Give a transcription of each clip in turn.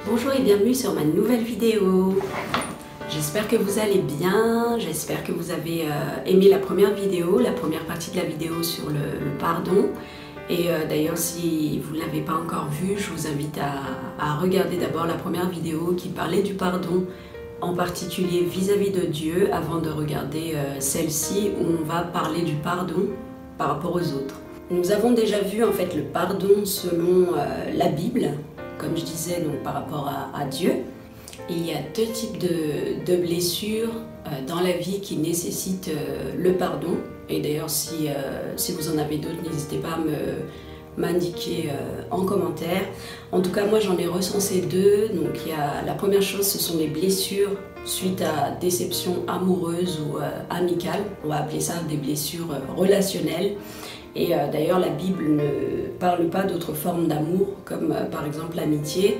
Bonjour et bienvenue sur ma nouvelle vidéo. J'espère que vous allez bien, j'espère que vous avez aimé la première vidéo, la première partie de la vidéo sur le pardon. Et d'ailleurs, si vous ne l'avez pas encore vue, je vous invite à regarder d'abord la première vidéo qui parlait du pardon, en particulier vis-à-vis de Dieu, avant de regarder celle-ci où on va parler du pardon par rapport aux autres. Nous avons déjà vu en fait le pardon selon la Bible, comme je disais, donc par rapport à Dieu. Il y a deux types de blessures dans la vie qui nécessitent le pardon. Et d'ailleurs, si vous en avez d'autres, n'hésitez pas à m'indiquer en commentaire. En tout cas, moi j'en ai recensé deux. Donc il y a, la première chose, ce sont les blessures suite à déception amoureuse ou amicale. On va appeler ça des blessures relationnelles. Et d'ailleurs, la Bible ne parle pas d'autres formes d'amour, comme par exemple l'amitié.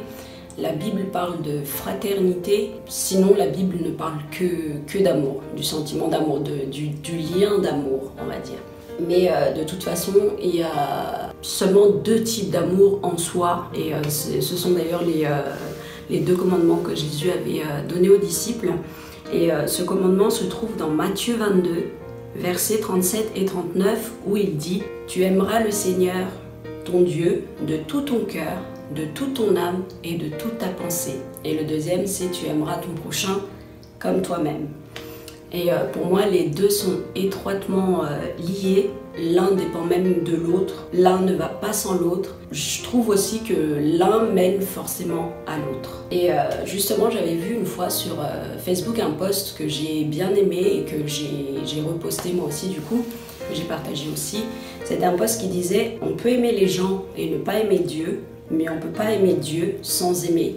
La Bible parle de fraternité, sinon la Bible ne parle que d'amour, du sentiment d'amour, du lien d'amour, on va dire. Mais de toute façon, il y a seulement deux types d'amour en soi, et ce sont d'ailleurs les deux commandements que Jésus avait donnés aux disciples. Et ce commandement se trouve dans Matthieu 22, versets 37 et 39, où il dit « Tu aimeras le Seigneur, ton Dieu, de tout ton cœur, de toute ton âme et de toute ta pensée. » Et le deuxième, c'est « Tu aimeras ton prochain comme toi-même. » Et pour moi, les deux sont étroitement liés. L'un dépend même de l'autre. L'un ne va pas sans l'autre. Je trouve aussi que l'un mène forcément à l'autre. Et justement, j'avais vu une fois sur Facebook un post que j'ai bien aimé et que j'ai reposté moi aussi du coup, que j'ai partagé aussi. C'était un post qui disait « On peut aimer les gens et ne pas aimer Dieu, mais on ne peut pas aimer Dieu sans aimer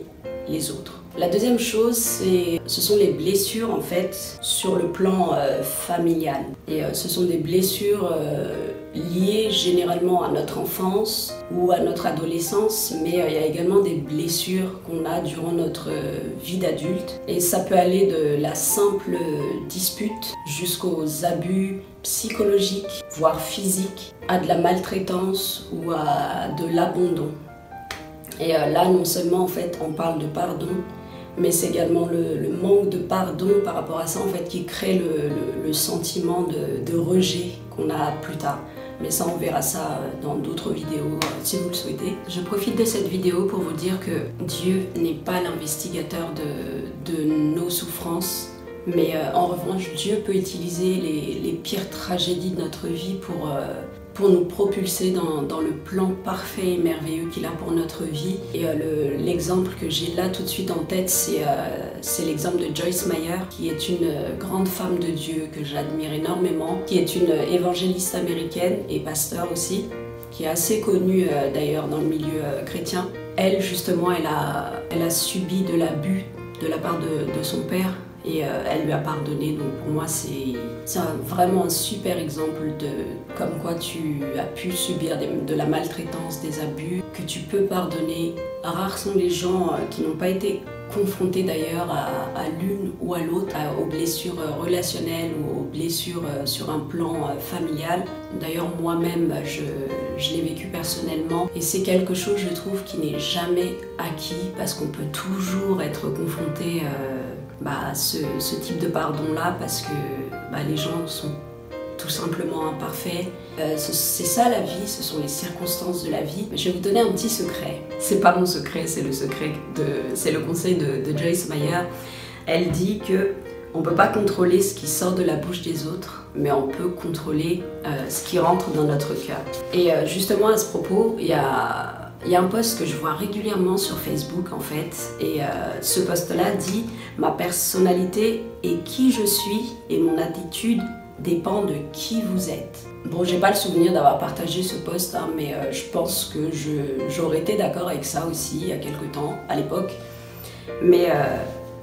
les autres. » La deuxième chose, ce sont les blessures en fait sur le plan familial. Et ce sont des blessures liées généralement à notre enfance ou à notre adolescence, mais il y a également des blessures qu'on a durant notre vie d'adulte. Et ça peut aller de la simple dispute jusqu'aux abus psychologiques, voire physiques, à de la maltraitance ou à de l'abandon. Et là, non seulement en fait on parle de pardon, mais c'est également le manque de pardon par rapport à ça en fait qui crée le sentiment de rejet qu'on a plus tard. Mais ça, on verra ça dans d'autres vidéos si vous le souhaitez. Je profite de cette vidéo pour vous dire que Dieu n'est pas l'investigateur de nos souffrances, mais en revanche, Dieu peut utiliser les pires tragédies de notre vie pour nous propulser dans le plan parfait et merveilleux qu'il a pour notre vie. Et l'exemple que j'ai là tout de suite en tête, c'est l'exemple de Joyce Meyer, qui est une grande femme de Dieu que j'admire énormément, qui est une évangéliste américaine et pasteur aussi, qui est assez connue d'ailleurs dans le milieu chrétien. Elle, justement, elle a subi de l'abus de la part de son père. Et elle lui a pardonné, donc pour moi c'est vraiment un super exemple de comme quoi tu as pu subir de la maltraitance, des abus, que tu peux pardonner. Rares sont les gens qui n'ont pas été confrontés d'ailleurs à l'une ou à l'autre, aux blessures relationnelles ou aux blessures sur un plan familial. D'ailleurs moi-même je l'ai vécu personnellement et c'est quelque chose je trouve qui n'est jamais acquis parce qu'on peut toujours être confronté à ce type de pardon-là parce que les gens sont tout simplement imparfaits. C'est ça la vie, ce sont les circonstances de la vie. Je vais vous donner un petit secret. C'est pas mon secret, c'est le conseil de Joyce Meyer. Elle dit que on peut pas contrôler ce qui sort de la bouche des autres, mais on peut contrôler ce qui rentre dans notre cœur. Et justement à ce propos, il y a un post que je vois régulièrement sur Facebook en fait, et ce post-là dit « Ma personnalité et qui je suis et mon attitude dépend de qui vous êtes. » Bon, j'ai pas le souvenir d'avoir partagé ce post, hein, mais je pense que j'aurais été d'accord avec ça aussi il y a quelques temps, à l'époque. Mais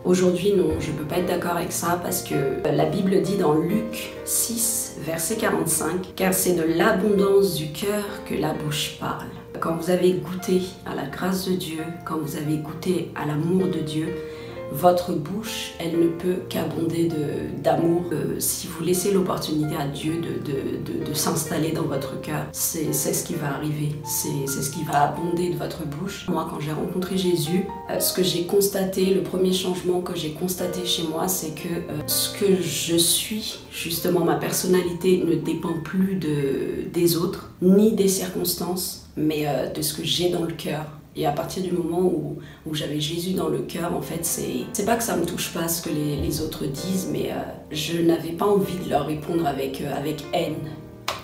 aujourd'hui, non, je peux pas être d'accord avec ça parce que la Bible dit dans Luc 6, verset 45 « Car c'est de l'abondance du cœur que la bouche parle. » Quand vous avez goûté à la grâce de Dieu, quand vous avez goûté à l'amour de Dieu, votre bouche, elle ne peut qu'abonder d'amour. Si vous laissez l'opportunité à Dieu de s'installer dans votre cœur, c'est ce qui va arriver, c'est ce qui va abonder de votre bouche. Moi, quand j'ai rencontré Jésus, ce que j'ai constaté, le premier changement que j'ai constaté chez moi, c'est que ce que je suis, justement ma personnalité, ne dépend plus des autres, ni des circonstances, mais de ce que j'ai dans le cœur. Et à partir du moment où j'avais Jésus dans le cœur, en fait, c'est pas que ça me touche pas ce que les autres disent, mais je n'avais pas envie de leur répondre avec haine.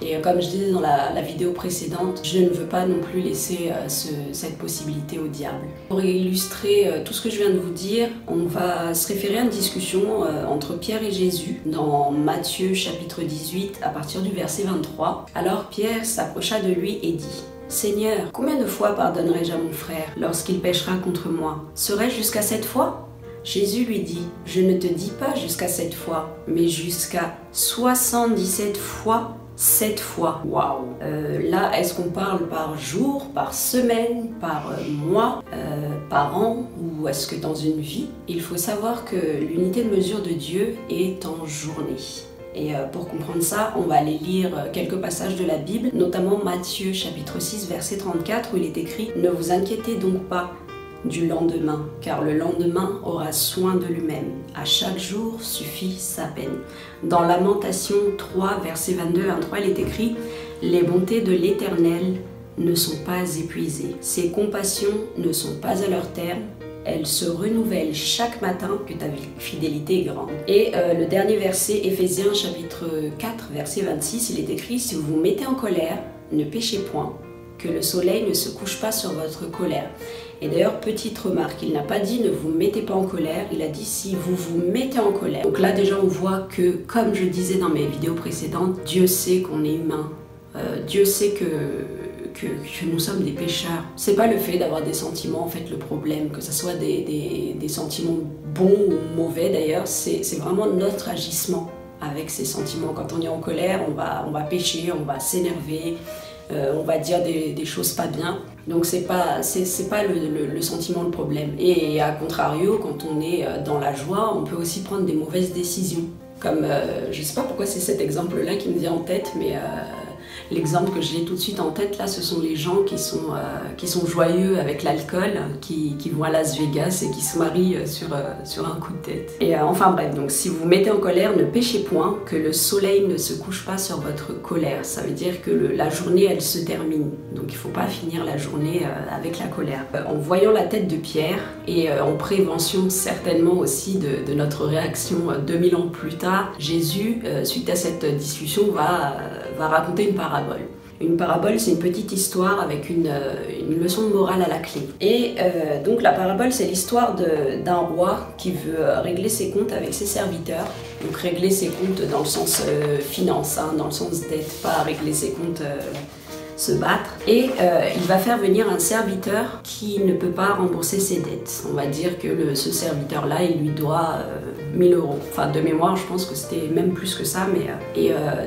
Et comme je disais dans la vidéo précédente, je ne veux pas non plus laisser cette possibilité au diable. Pour illustrer tout ce que je viens de vous dire, on va se référer à une discussion entre Pierre et Jésus dans Matthieu chapitre 18 à partir du verset 23. Alors Pierre s'approcha de lui et dit: Seigneur, combien de fois pardonnerai-je à mon frère lorsqu'il péchera contre moi? Serait-ce jusqu'à 7 fois? Jésus lui dit: Je ne te dis pas jusqu'à 7 fois, mais jusqu'à 77 fois 7 fois. Waouh! Là, est-ce qu'on parle par jour, par semaine, par mois, par an, ou est-ce que dans une vie? Il faut savoir que l'unité de mesure de Dieu est en journée. Et pour comprendre ça, on va aller lire quelques passages de la Bible, notamment Matthieu chapitre 6 verset 34 où il est écrit: Ne vous inquiétez donc pas du lendemain, car le lendemain aura soin de lui-même. À chaque jour suffit sa peine. Dans Lamentation 3 verset 22-23, il est écrit: Les bontés de l'Éternel ne sont pas épuisées, ses compassions ne sont pas à leur terme. Elle se renouvelle chaque matin, que ta fidélité est grande. Et le dernier verset, Éphésiens chapitre 4, verset 26, il est écrit: Si vous vous mettez en colère, ne péchez point, que le soleil ne se couche pas sur votre colère. Et d'ailleurs, petite remarque, il n'a pas dit ne vous mettez pas en colère, il a dit si vous vous mettez en colère. Donc là déjà on voit que, comme je disais dans mes vidéos précédentes, Dieu sait qu'on est humain, Dieu sait que nous sommes des pécheurs. C'est pas le fait d'avoir des sentiments en fait le problème, que ce soit des sentiments bons ou mauvais d'ailleurs, c'est vraiment notre agissement avec ces sentiments. Quand on est en colère, on va pécher, on va s'énerver, on va dire des choses pas bien. Donc c'est pas le sentiment le problème. Et à contrario, quand on est dans la joie, on peut aussi prendre des mauvaises décisions. Comme, je sais pas pourquoi c'est cet exemple-là qui me vient en tête, mais l'exemple que j'ai tout de suite en tête là, ce sont les gens qui sont joyeux avec l'alcool, qui vont à Las Vegas et qui se marient sur un coup de tête. Et enfin bref, donc si vous vous mettez en colère, ne péchez point, que le soleil ne se couche pas sur votre colère. Ça veut dire que la journée elle se termine, donc il ne faut pas finir la journée avec la colère. En voyant la tête de Pierre et en prévention certainement aussi de notre réaction 2000 ans plus tard, Jésus, suite à cette discussion, va raconter une parabole. Une parabole, c'est une petite histoire avec une leçon de morale à la clé. Et donc la parabole, c'est l'histoire d'un roi qui veut régler ses comptes avec ses serviteurs. Donc régler ses comptes dans le sens finance, hein, dans le sens dette, pas régler ses comptes se battre. Et il va faire venir un serviteur qui ne peut pas rembourser ses dettes. On va dire que ce serviteur-là, il lui doit 1000 euros. Enfin, de mémoire, je pense que c'était même plus que ça. Mais,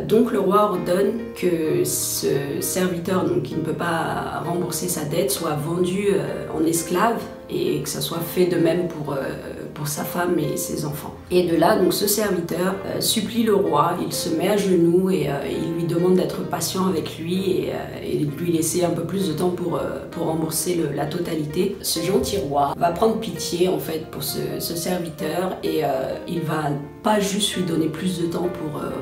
donc le roi ordonne que ce serviteur, donc, qui ne peut pas rembourser sa dette, soit vendu en esclave et que ça soit fait de même pour sa femme et ses enfants. Et de là, donc ce serviteur supplie le roi, il se met à genoux et il lui demande d'être patient avec lui et de lui laisser un peu plus de temps pour rembourser la totalité. Ce gentil roi va prendre pitié en fait pour ce serviteur et il va pas juste lui donner plus de temps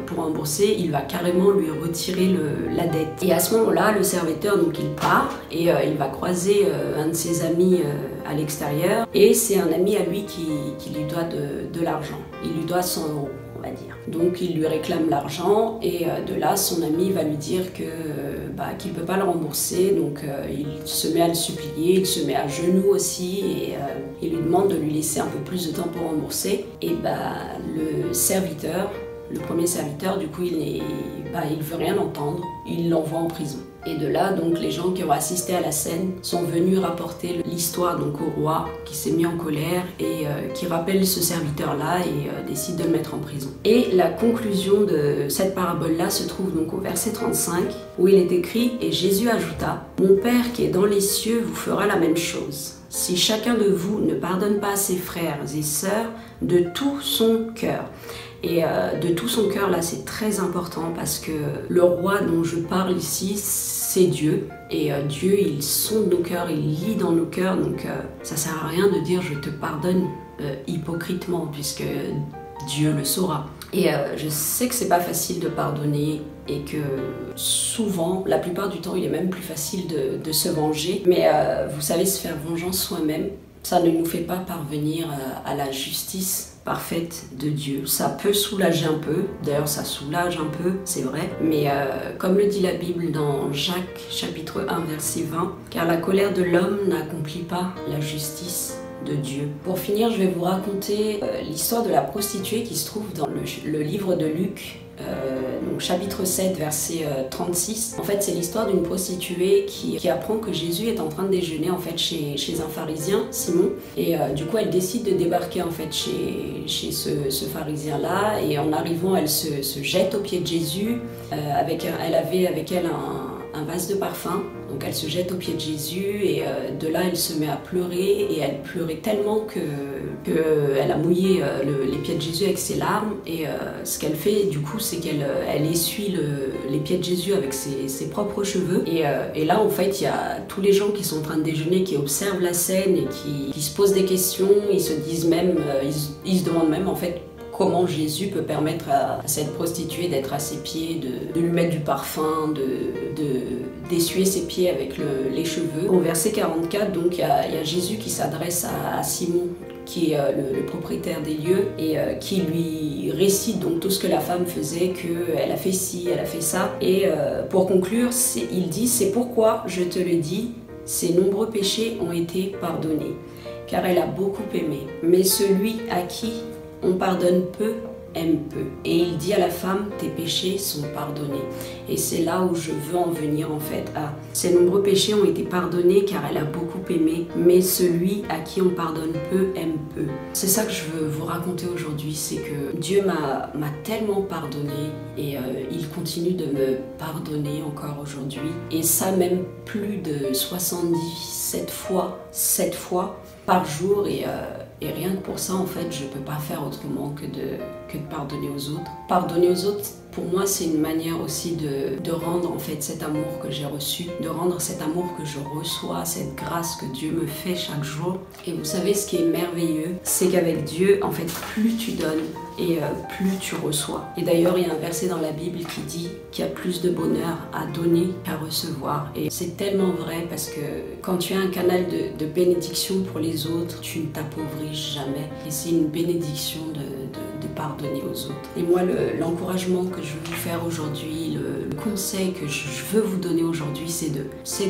pour rembourser, il va carrément lui retirer la dette. Et à ce moment-là, le serviteur, donc il part et il va croiser un de ses amis à l'extérieur et c'est un ami à lui qui lui doit de l'argent. Il lui doit 100 euros, on va dire. Donc il lui réclame l'argent et de là son ami va lui dire qu'il ne peut pas le rembourser, donc il se met à le supplier, il se met à genoux aussi et il lui demande de lui laisser un peu plus de temps pour rembourser. Et le serviteur, le premier serviteur, du coup il veut rien entendre, il l'envoie en prison. Et de là, donc, les gens qui ont assisté à la scène sont venus rapporter l'histoire donc au roi qui s'est mis en colère et qui rappelle ce serviteur-là et décide de le mettre en prison. Et la conclusion de cette parabole-là se trouve donc au verset 35 où il est écrit « Et Jésus ajouta : Mon Père qui est dans les cieux vous fera la même chose. si chacun de vous ne pardonne pas à ses frères et sœurs de tout son cœur. Et de tout son cœur, là, c'est très important parce que le roi dont je parle ici, c'est Dieu. Et Dieu, il sonde nos cœurs, il lit dans nos cœurs. Donc, ça sert à rien de dire « je te pardonne » hypocritement, puisque Dieu le saura. Et je sais que c'est pas facile de pardonner et que souvent, la plupart du temps, il est même plus facile de se venger. Mais vous savez, se faire vengeance soi-même, ça ne nous fait pas parvenir à la justice parfaite de Dieu. Ça peut soulager un peu, d'ailleurs ça soulage un peu, c'est vrai, mais comme le dit la Bible dans Jacques chapitre 1 verset 20, « Car la colère de l'homme n'accomplit pas la justice de Dieu. » Pour finir, je vais vous raconter l'histoire de la prostituée qui se trouve dans le livre de Luc, donc chapitre 7 verset 36. En fait, c'est l'histoire d'une prostituée qui apprend que Jésus est en train de déjeuner en fait chez un pharisien, Simon, et du coup elle décide de débarquer en fait chez ce pharisien là, et en arrivant elle se jette aux pieds de Jésus. Elle avait avec elle un vase de parfum, donc elle se jette aux pieds de Jésus et de là elle se met à pleurer, et elle pleurait tellement qu'elle a mouillé les pieds de Jésus avec ses larmes. Et ce qu'elle fait du coup, c'est qu'elle essuie les pieds de Jésus avec ses propres cheveux, et là en fait il y a tous les gens qui sont en train de déjeuner qui observent la scène et qui se posent des questions. Ils se disent même, ils se demandent même en fait comment Jésus peut permettre à cette prostituée d'être à ses pieds, de lui mettre du parfum, d'essuyer ses pieds avec les cheveux. Au verset 44, donc, il y a Jésus qui s'adresse à Simon, qui est le propriétaire des lieux, et qui lui récite donc tout ce que la femme faisait, qu'elle a fait ci, elle a fait ça. Et pour conclure, il dit « C'est pourquoi je te le dis, ses nombreux péchés ont été pardonnés, car elle a beaucoup aimé. Mais celui à qui on pardonne peu, aime peu. » Et il dit à la femme, tes péchés sont pardonnés. Et c'est là où je veux en venir en fait. Ses nombreux péchés ont été pardonnés car elle a beaucoup aimé, mais celui à qui on pardonne peu, aime peu. C'est ça que je veux vous raconter aujourd'hui, c'est que Dieu m'a tellement pardonné, et il continue de me pardonner encore aujourd'hui. Et ça même plus de 77 fois, 7 fois par jour, et rien que pour ça, en fait, je ne peux pas faire autrement que de pardonner aux autres. Pardonner aux autres, pour moi, c'est une manière aussi de rendre en fait cet amour que j'ai reçu, de rendre cet amour que je reçois, cette grâce que Dieu me fait chaque jour. Et vous savez, ce qui est merveilleux, c'est qu'avec Dieu, en fait, plus tu donnes et plus tu reçois. Et d'ailleurs, il y a un verset dans la Bible qui dit qu'il y a plus de bonheur à donner qu'à recevoir. Et c'est tellement vrai, parce que quand tu as un canal de bénédiction pour les autres, tu ne t'appauvris jamais. Et c'est une bénédiction de pardonner aux autres. Et moi, l'encouragement que je veux vous faire aujourd'hui, le conseil que je veux vous donner aujourd'hui, c'est de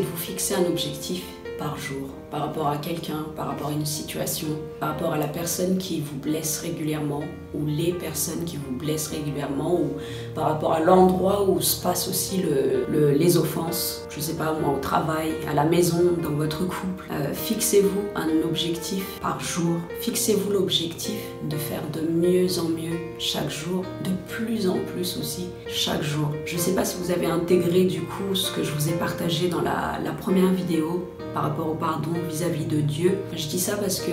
vous fixer un objectif par jour, par rapport à quelqu'un, par rapport à une situation, par rapport à la personne qui vous blesse régulièrement, ou les personnes qui vous blessent régulièrement, ou par rapport à l'endroit où se passent aussi les offenses, je sais pas moi, au travail, à la maison, dans votre couple. Fixez-vous un objectif par jour. Fixez-vous l'objectif de faire de mieux en mieux chaque jour, de plus en plus aussi chaque jour. Je sais pas si vous avez intégré du coup ce que je vous ai partagé dans la première vidéo par rapport au pardon vis-à-vis de Dieu. Je dis ça parce que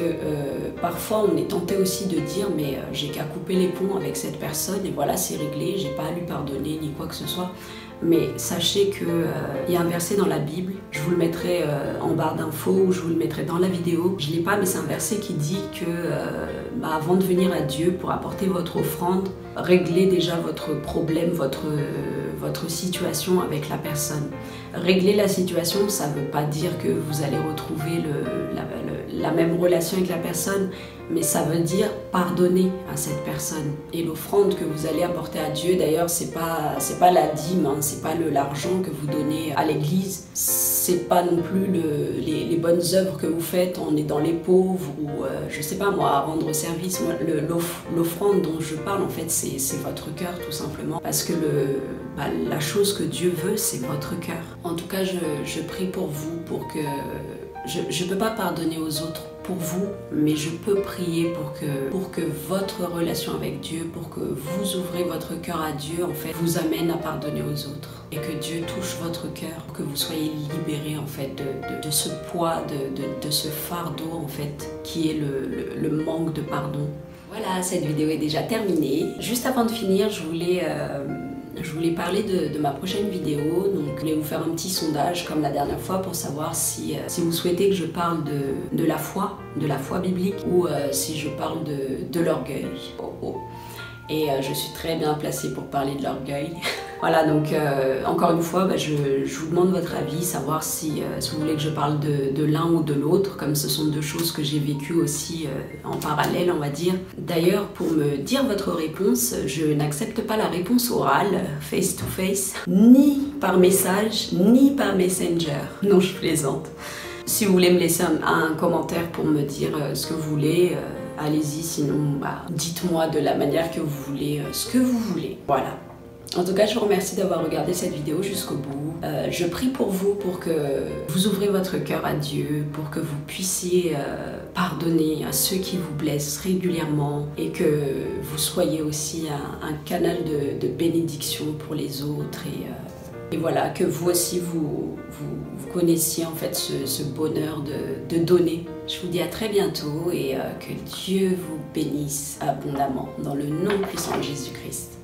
parfois on est tenté aussi de dire mais j'ai qu'à couper les ponts avec cette personne et voilà, c'est réglé, j'ai pas à lui pardonner ni quoi que ce soit. Mais sachez qu'il y a un verset dans la Bible, je vous le mettrai en barre d'infos ou je vous le mettrai dans la vidéo. Je ne l'ai pas, mais c'est un verset qui dit que avant de venir à Dieu pour apporter votre offrande, réglez déjà votre problème, votre situation avec la personne. Régler la situation, ça ne veut pas dire que vous allez retrouver la même relation avec la personne, mais ça veut dire pardonner à cette personne. Et l'offrande que vous allez apporter à Dieu, d'ailleurs, c'est pas la dîme, hein, c'est pas l'argent que vous donnez à l'église, c'est pas non plus les bonnes œuvres que vous faites en aidant les pauvres ou je sais pas moi, à rendre service. L'offrande dont je parle, en fait, c'est votre cœur tout simplement, parce que la chose que Dieu veut, c'est votre cœur. En tout cas, je prie pour vous, pour que je ne peux pas pardonner aux autres pour vous, mais je peux prier pour que votre relation avec Dieu, pour que vous ouvrez votre cœur à Dieu, en fait, vous amène à pardonner aux autres. Et que Dieu touche votre cœur, que vous soyez libérés en fait de ce poids, de ce fardeau en fait, qui est le manque de pardon. Voilà, cette vidéo est déjà terminée. Juste avant de finir, je voulais parler de ma prochaine vidéo. Donc, je voulais vous faire un petit sondage comme la dernière fois pour savoir si vous souhaitez que je parle de la foi biblique, ou si je parle de l'orgueil. Oh, oh. Et je suis très bien placée pour parler de l'orgueil. Voilà, donc encore une fois, je vous demande votre avis, savoir si vous voulez que je parle de l'un ou de l'autre, comme ce sont deux choses que j'ai vécues aussi en parallèle, on va dire. D'ailleurs, pour me dire votre réponse, je n'accepte pas la réponse orale, face to face, ni par message, ni par Messenger. Non, je plaisante. Si vous voulez me laisser un commentaire pour me dire ce que vous voulez, allez-y, sinon dites-moi de la manière que vous voulez, ce que vous voulez. Voilà. En tout cas, je vous remercie d'avoir regardé cette vidéo jusqu'au bout. Je prie pour vous, pour que vous ouvrez votre cœur à Dieu, pour que vous puissiez pardonner à ceux qui vous blessent régulièrement et que vous soyez aussi un canal de bénédiction pour les autres. Et voilà, que vous aussi, vous connaissiez en fait ce bonheur de donner. Je vous dis à très bientôt et que Dieu vous bénisse abondamment dans le nom puissant de Jésus-Christ.